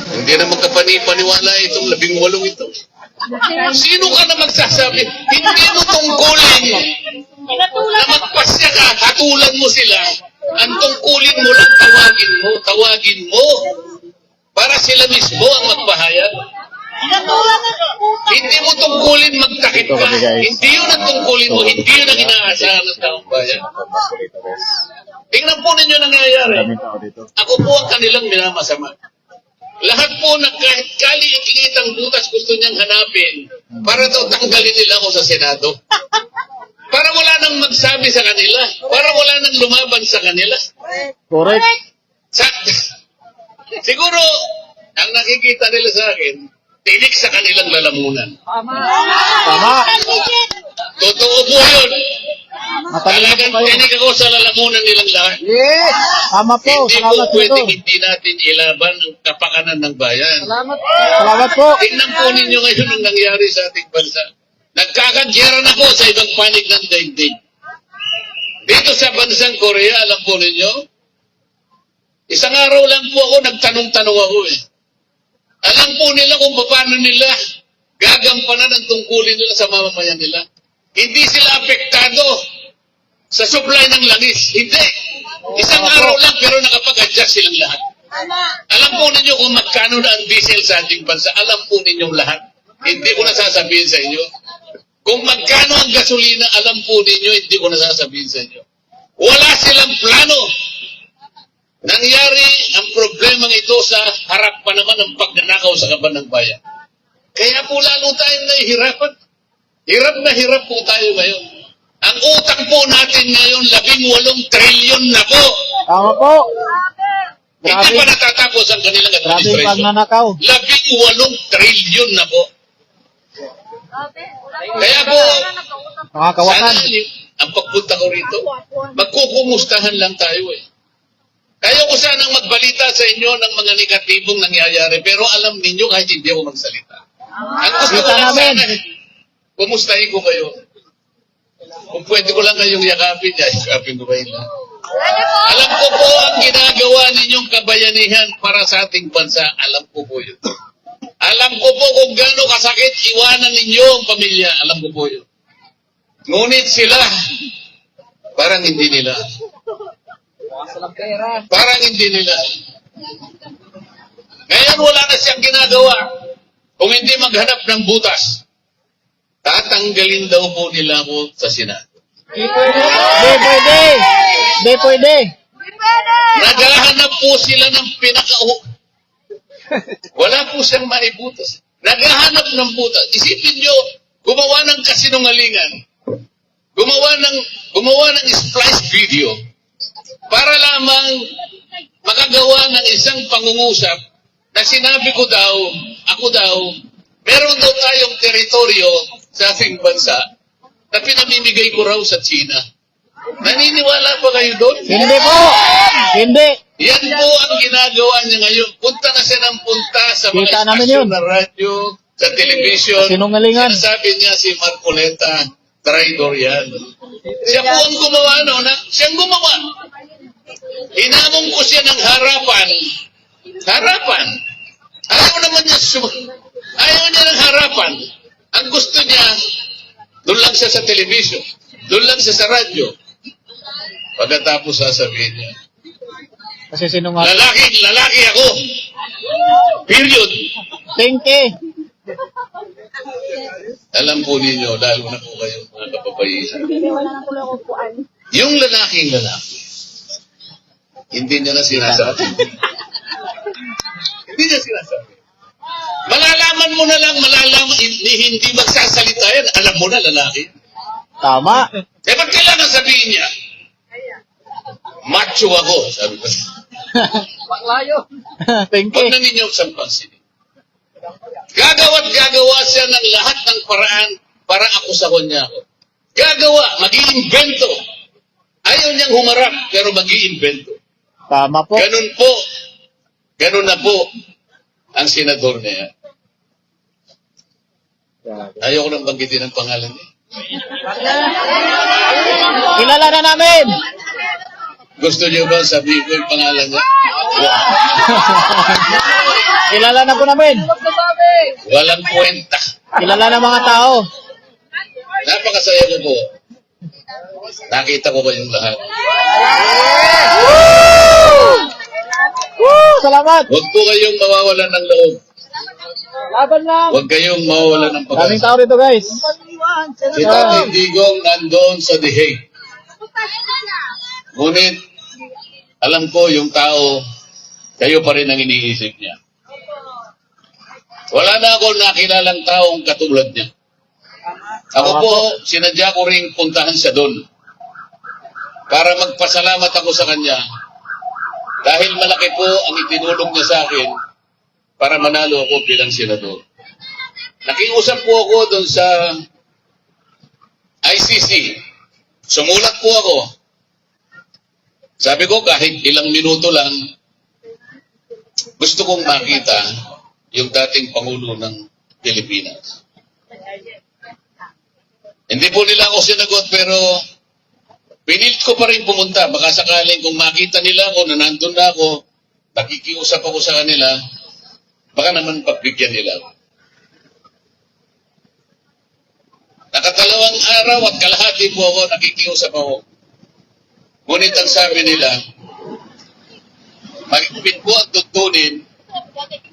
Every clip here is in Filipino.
Hindi naman kapani-paniwala itong 18 ito. Sino ka na magsasabi? Hindi mo tungkulin na magpasya ka, hatulan mo sila. Ang tungkulin mo lang, tawagin mo. Para sila mismo ang magpahayag. Hindi mo tungkulin magtakip ka. Hindi yun ang tungkulin mo. Hindi yun ang inaasahan ng taong bayan. Tingnan po ninyo nangyayari. Ako po ang kanilang minamasama. Lahat po na kahit kaliit-liit butas gusto niyang hanapin para daw tanggalin nila ako sa Senado. Para wala nang magsabi sa kanila. Para wala nang lumaban sa kanila. Correct. Siguro, ang nakikita nila sa akin, tinik sa kanilang lalamunan. Tama. Totoo po yun. Talagang tinik ako sa lalamunan nilang lahat. Yes. Tama po. Hindi po Salamat po. pwedeng hindi natin ilaban ang kapakanan ng bayan. Salamat po. Tingnan po ninyo ngayon ang nangyari sa ating bansa. Nagkakagyera na po sa ibang panig ng daigdig. Dito sa bansang Korea, alam po ninyo, isang araw lang po ako, nagtanong-tanong ako eh. Alam po nila kung paano nila gagampanan ang tungkulin nila sa mamamayan nila. Hindi sila apektado sa supply ng langis. Hindi. Isang araw lang pero nakapag-adjust silang lahat. Alam po ninyo kung magkano na ang diesel sa ating bansa. Alam po ninyong lahat. Hindi ko na sasabihin sa inyo. Kung magkano ang gasolina, alam po ninyo, hindi ko na sasabihin sa inyo. Wala silang plano. Nangyari ang problemang ito sa harap pa naman ng pagnanakaw sa kaban ng bayan. Kaya po lalo tayong nahihirapan. Hirap na hirap po tayo ngayon. Ang utang po natin ngayon, 18 trilyon na po. Tama po. Hindi pa natatapos ang kanilang Grabe yung administration. pagnanakaw. 18 trilyon na po. Kaya po, Mga kawakan. sana ang pagpunta ko rito, magkukumustahan lang tayo eh. Kaya ko sanang magbalita sa inyo ng mga negatibong nangyayari, pero alam ninyo kahit hindi ako magsalita. Ang gusto ko lang sana, kumustahin ko kayo. Kung pwede ko lang kayong yakapin, yakapin ko kayo na. Alam ko po ang ginagawa ninyong kabayanihan para sa ating bansa. Alam ko po yun. Alam ko po kung gaano kasakit iwanan ninyo ang pamilya. Alam ko po yun. Ngunit sila, parang hindi nila. Parang hindi nila. Ngayon wala na siyang ginagawa. Kung hindi maghanap ng butas, tatanggalin daw po nila ako sa Senado. Di pwede. Di pwede. Naghahanap po sila ng wala po siyang maibutas. Naghahanap ng butas. Isipin nyo, gumawa ng kasinungalingan. Gumawa ng splice video para lamang makagawa ng isang pangungusap na sinabi ko daw, ako daw, meron daw tayong teritoryo sa ating bansa na pinamimigay ko raw sa China. Naniniwala pa kayo doon? Hindi po. Hindi. Yan po ang ginagawa niya ngayon. Punta na siya ng punta sa mga Kita namin istasyon yun. na radyo, sa television. Sinungalingan. Sinasabi niya si Marcoleta, traitor yan. Siya po ang gumawa, no? Siyang gumawa. Hinamon ko siya ng harapan. Harapan. Ayaw naman niya ayaw niya ng harapan. Ang gusto niya, doon lang siya sa television. Doon lang siya sa radyo. Pagkatapos sasabihin niya, Kasi sinungaling. lalaki ako. Period. Thank you. Alam po ninyo, lalo na po kayo mga kapapaisan. Yung lalaki, hindi niya na sinasabi. Hindi niya sinasabi. Malalaman mo na lang, hindi magsasalita yan. Alam mo na, lalaki. Tama. Eh, ba't kailangan sabihin niya? Macho ako, sabi ko. Thank Huwag you. na ninyo sa pansin. Gagawa siya ng lahat ng paraan para akusahan niya ako. Gagawa, mag-iimbento. Ayaw niyang humarap, pero mag-iimbento. Tama po. Ganun na po ang senador niya. Ayaw ko nang banggitin ang pangalan niya. Kilala na namin. Gusto niyo ba sabihin ko yung pangalan niya? Kilala na po namin. Walang kwenta. Kilala na mga tao. Napakasaya ko po. Nakita ko kayong lahat. Woo! Salamat. Huwag po kayong mawawalan ng loob. Laban lang. Huwag kayong mawawalan ng Daming pag-asa. tao rito, guys. Si Tatay Digong nandoon sa The Hague. Ngunit, alam ko yung tao, kayo pa rin ang iniisip niya. Wala na ako nakilalang taong katulad niya. Ako po, sinadya ko ring puntahan siya doon para magpasalamat ako sa kanya dahil malaki po ang itinulong niya sa akin para manalo ako bilang senador. Nakiusap po ako doon sa ICC. Sumulat po ako. Sabi ko kahit ilang minuto lang, gusto kong makita yung dating Pangulo ng Pilipinas. Hindi po nila ako sinagot pero pinilit ko pa rin pumunta. Baka sakaling kung makita nila ako na nandun na ako, nakikiusap ako sa kanila, baka naman pagbigyan nila ako. Nakatalawang araw at kalahati po ako, nakikiusap ako. Ngunit ang sabi nila, magpit po ang tuntunin,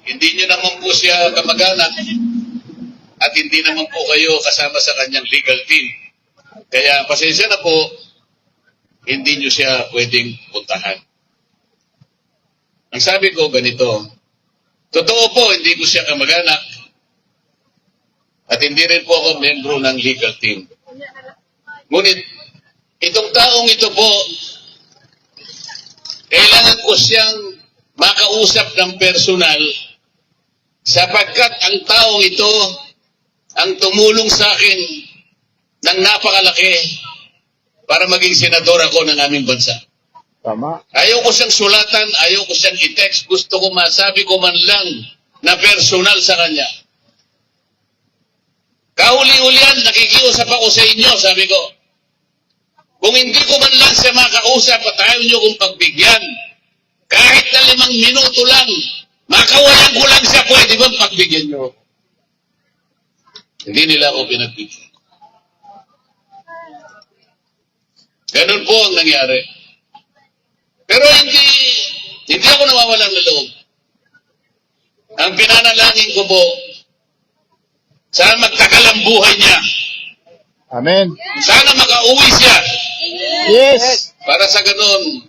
hindi nyo naman po siya kamag-anak at hindi naman po kayo kasama sa kanyang legal team. Kaya pasensya na po, hindi nyo siya pwedeng puntahan. Ang sabi ko ganito, totoo po, hindi ko siya kamag-anak at hindi rin po ako membro ng legal team. Ngunit, itong taong ito po, kailangan ko siyang makausap ng personal sapagkat ang taong ito ang tumulong sa akin ng napakalaki para maging senador ako ng aming bansa. Tama. Ayaw ko siyang sulatan, ayaw ko siyang i-text, gusto ko masabi ko man lang na personal sa kanya. Kauli-ulian, nakikiusap ako sa inyo, sabi ko. Kung hindi ko man lang siya makausap at ayaw nyo kong pagbigyan, kahit na 5 minuto lang, makawalan ko lang siya, pwede bang pagbigyan nyo? Hindi nila ako pinagbigyan. Ganun po ang nangyari. Pero hindi ako nawawalan ng loob. Ang pinanalangin ko po, sana magtakal ang buhay niya. Amen. Sana makauwi siya. Yes. Para sa ganun,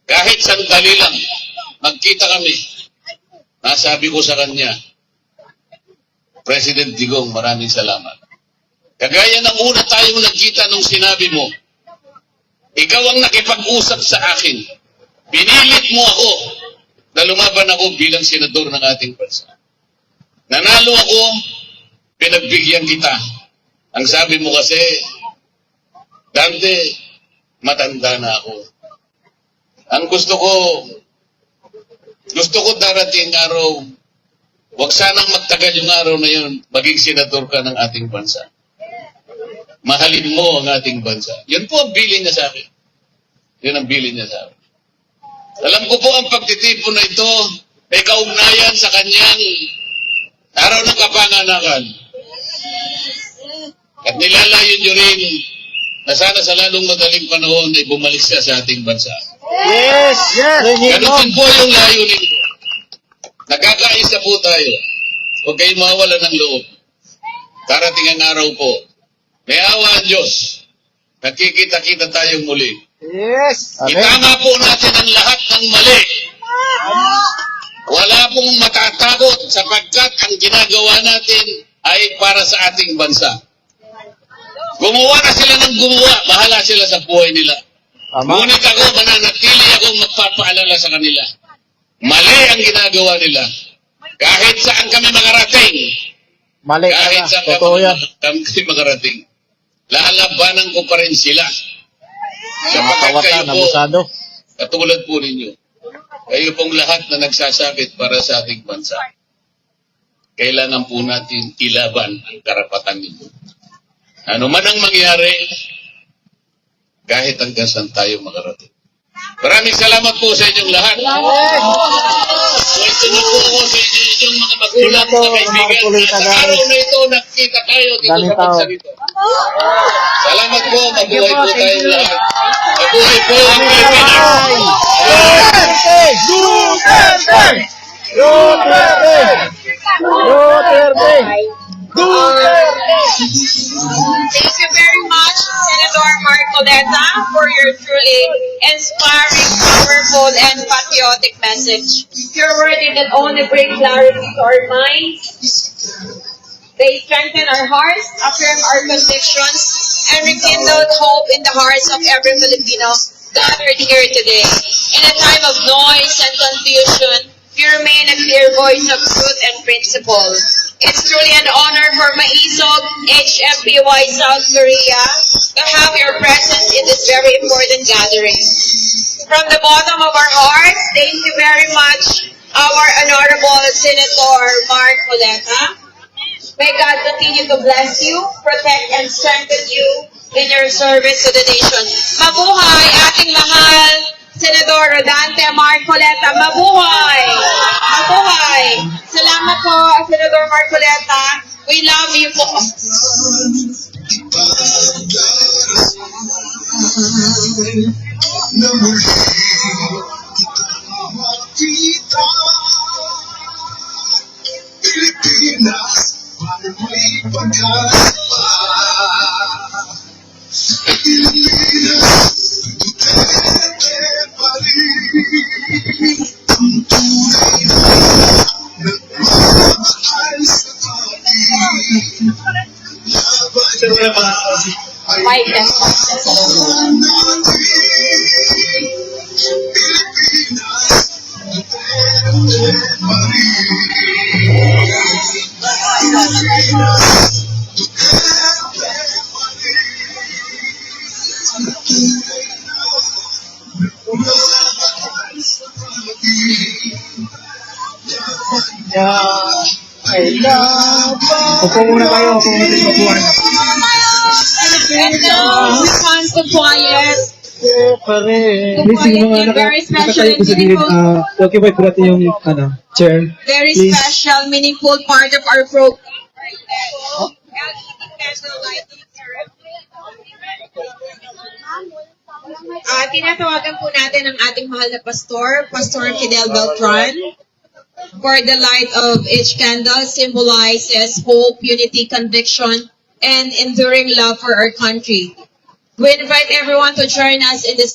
kahit sandali lang, magkita kami. Nasabi ko sa kanya, President Digong, maraming salamat. Kagaya ng una tayong nagkita nung sinabi mo, ikaw ang nakipag-usap sa akin. Pinilit mo ako na lumaban ako bilang senador ng ating bansa. Nanalo ako, pinagbigyan kita. Ang sabi mo kasi, Dante, matanda na ako. Ang gusto ko darating araw, huwag sanang magtagal yung araw na yun, maging senador ka ng ating bansa. Mahalin mo ang ating bansa. Yan po ang bilin niya sa akin. Yan ang bilin niya sa akin. Alam ko po ang pagtitipon na ito ay kaugnayan sa kanyang araw ng kapanganakan. At nilalayon nyo rin na sana sa lalong madaling panahon ay bumalik siya sa ating bansa. Yes. Yes. Ganun din po yung layunin ko. Nagkakaisa po tayo. Huwag kayong mawala ng loob. Darating ang araw po. May awa ang Diyos. Nagkikita-kita tayong muli. Yes. Amen. Itama po natin ang lahat ng mali. Wala pong matatakot sapagkat ang ginagawa natin ay para sa ating bansa. Gumawa na sila ng gumawa, bahala sila sa buhay nila. Tama. Ngunit ako, mananatili akong magpapaalala sa kanila. Mali ang ginagawa nila. Kahit saan kami makarating, Mali ka kahit na. saan Totoo yan. kami makarating, lalabanan ko pa rin sila. Sapagkat kayo Kawatan, po, abusado. katulad po ninyo, kayo pong lahat na nagsasakit para sa ating bansa. Kailangan po natin ilaban ang karapatan ninyo. Ano man ang mangyari, kahit hanggang saan tayo makarating. Maraming salamat po sa inyong lahat. Kwento na po ako sa inyo inyong mga magulang Sino to, na kaibigan. Marcoleta, At sa guys? araw na ito, nakita tayo dito Daming sa bansa rito. Salamat po, mabuhay po tayong lahat. Mabuhay po ang Pilipinas. Duterte! Duterte! Duterte! Duterte! Thank you very much, Senator Marcoleta, for your truly inspiring, powerful, and patriotic message. Your words did not only bring clarity to our minds, they strengthen our hearts, affirm our convictions, and rekindle hope in the hearts of every Filipino gathered here today. In a time of noise and confusion, you remain a clear voice of truth and principle. It's truly an honor for Maisog HMPY South Korea to have your presence in this very important gathering. From the bottom of our hearts, thank you very much, our Honorable Senator Mark Coleta. May God continue to bless you, protect, and strengthen you in your service to the nation. Mabuhay ating mahal, Senador Rodante Marcoleta. Mabuhay! Mabuhay! Salamat po, Senador Marcoleta. We love you po. Pilipinas, may pagkakasama. Pilipinas, Duterte pa rin. Ang tunay na nagmamahal sa atin. Laban Mic test, mic test. natin. Pilipinas, Duterte pa rin. Upo muna kayo kung matutupuan. And now, we want to quiet. Pare. Please, yung mga Very special nakatayo po sa gilid, occupy po natin yung, chair. Very Please. special, meaningful part of our program. Tinatawagan po natin ang ating mahal na pastor, Pastor Fidel Beltran. For the light of each candle symbolizes hope, unity, conviction, and enduring love for our country. We invite everyone to join us in this